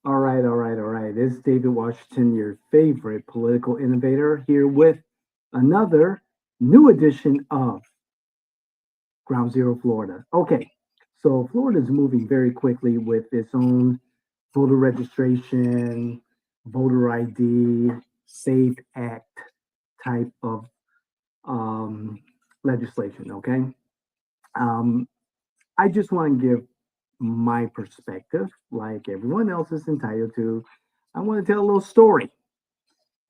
All right. It's David Washington, your favorite political innovator, here with another new edition of Ground Zero Florida. Okay, so Florida is moving very quickly with its own voter registration, voter ID, SAFE Act type of um, legislation. Okay, um, I just want to give my perspective, like everyone else is entitled to. I want to tell a little story.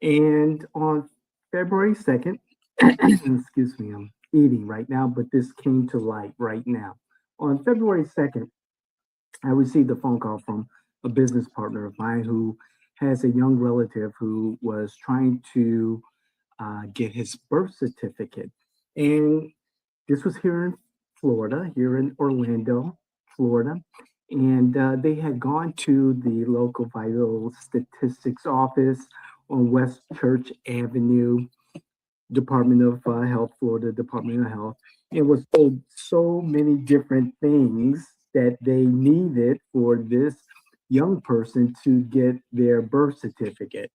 And on February 2nd, excuse me, I'm eating right now, but this came to light right now. On February 2nd, I received a phone call from a business partner of mine who has a young relative who was trying to get his birth certificate. And this was here in Florida, here in Orlando, Florida. And they had gone to the local vital statistics office on West Church Avenue, Department of Health, Florida Department of Health. It was told so many different things that they needed for this young person to get their birth certificate.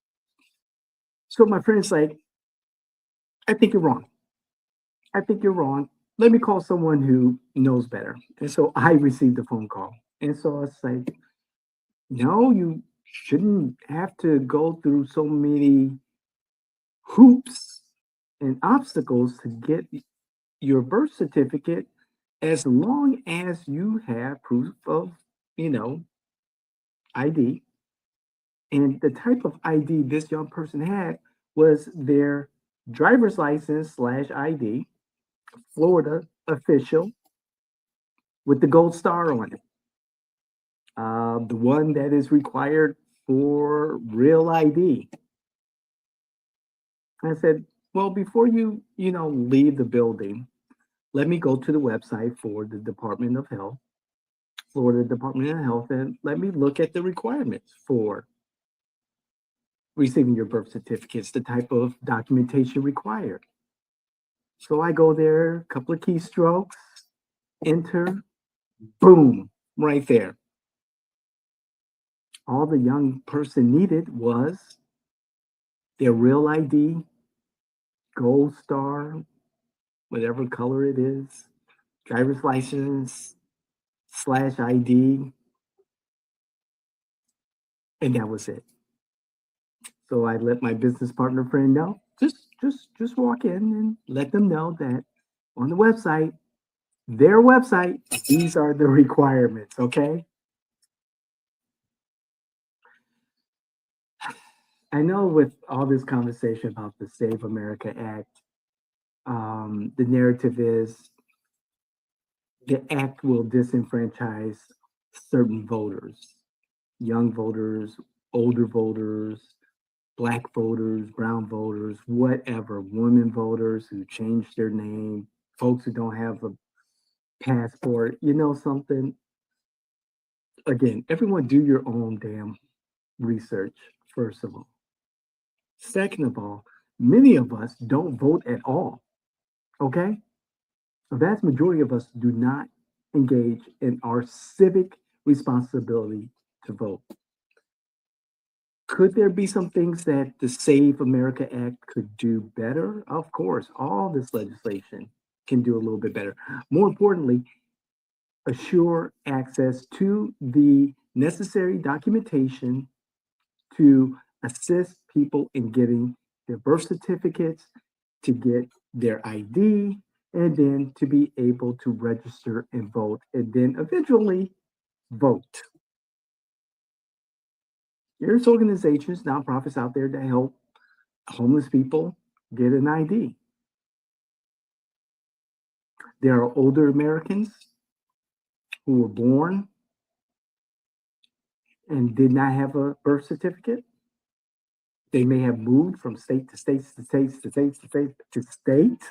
So my friend's like, I think you're wrong. I think you're wrong. Let me call someone who knows better. And so I received a phone call. And so I was like, no, you shouldn't have to go through so many hoops and obstacles to get your birth certificate as long as you have proof of, you know, ID. And the type of ID this young person had was their driver's license slash ID, Florida official with the gold star on it. The one that is required for real ID. I said, well, before you leave the building, let me go to the website for the Department of Health, Florida Department of Health, and let me look at the requirements for receiving your birth certificates, the type of documentation required. So I go there, a couple of keystrokes, enter, boom, right there. All the young person needed was their real ID, gold star, whatever color it is, driver's license slash ID, and that was it. So I let my business partner friend know. Just walk in and let them know that on the website, their website, these are the requirements. Okay. I know with all this conversation about the Save America Act, the narrative is the act will disenfranchise certain voters, young voters, older voters, black voters, brown voters, whatever, women voters who changed their name, folks who don't have a passport. You know something? Again, everyone do your own damn research, first of all. Second of all, many of us don't vote at all. Okay? A vast majority of us do not engage in our civic responsibility to vote. Could there be some things that the Save America Act could do better? Of course, all this legislation can do a little bit better. More importantly, assure access to the necessary documentation to assist people in getting their birth certificates, to get their ID, and then to be able to register and vote, and then eventually vote. There's organizations, nonprofits out there that help homeless people get an ID. There are older Americans who were born and did not have a birth certificate. They may have moved from state to state to state to state to state to state,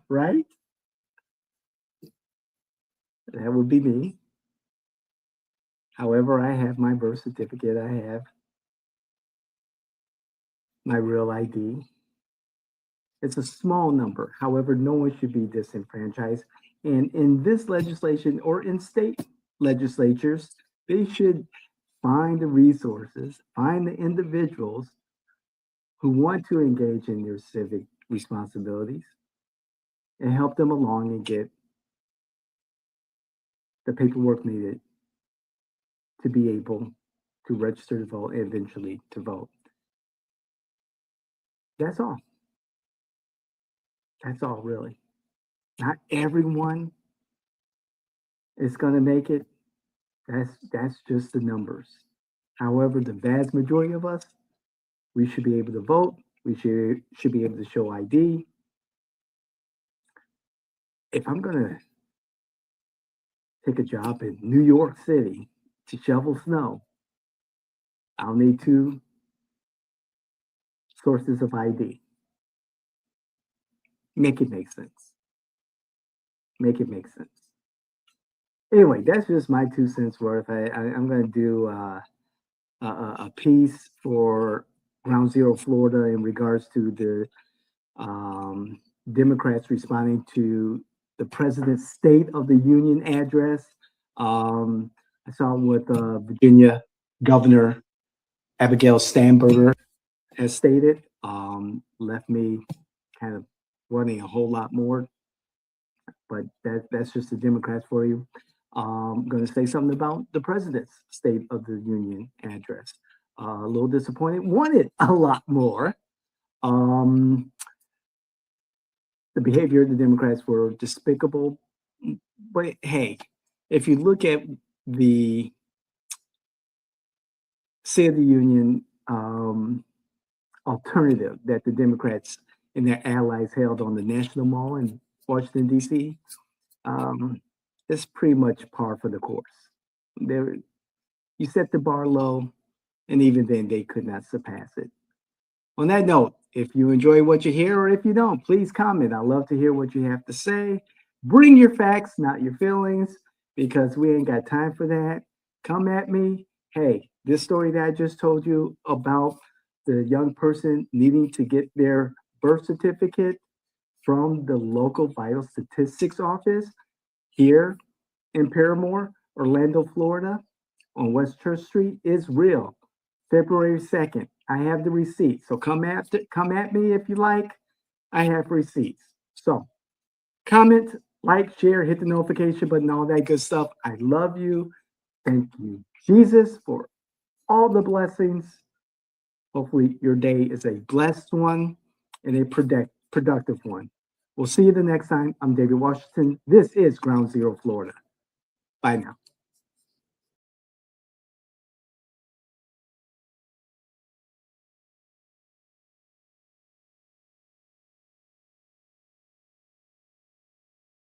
right? That would be me. However, I have my birth certificate, I have my real ID. It's a small number. However, no one should be disenfranchised. And in this legislation or in state legislatures, they should find the resources, find the individuals who want to engage in their civic responsibilities, and help them along and get the paperwork needed to be able to register to vote and eventually to vote. That's all. That's all, really. Not everyone is going to make it. That's just the numbers. However, the vast majority of us, we should be able to vote. We should be able to show ID. If I'm going to take a job in New York City to shovel snow, I'll need 2 sources of ID. Make it make sense. Make it make sense. Anyway, that's just my 2 cents worth. I'm going to do a piece for Ground Zero Florida in regards to the Democrats responding to the president's State of the Union address. I saw what Virginia Governor Abigail Spanberger has stated. Left me kind of wanting a whole lot more, but that's just the Democrats for you. I'm going to say something about the president's State of the Union address. A little disappointed, wanted a lot more. The behavior of the Democrats were despicable, but hey, if you look at the State of the Union alternative that the Democrats and their allies held on the National Mall in Washington, D.C., it's pretty much par for the course. You set the bar low, and even then they could not surpass it. On that note, if you enjoy what you hear or if you don't, please comment. I love to hear what you have to say. Bring your facts, not your feelings, because we ain't got time for that. Come at me. Hey, this story that I just told you about the young person needing to get their birth certificate from the local vital statistics office here in Paramore, Orlando, Florida, on West Church Street is real. February 2nd. I have the receipt. So come at me if you like. I have receipts. So comment, like, share, hit the notification button, all that good stuff. I love you. Thank you, Jesus, for all the blessings. Hopefully your day is a blessed one and a productive one. We'll see you the next time. I'm David Washington. This is Ground Zero Florida. Bye now.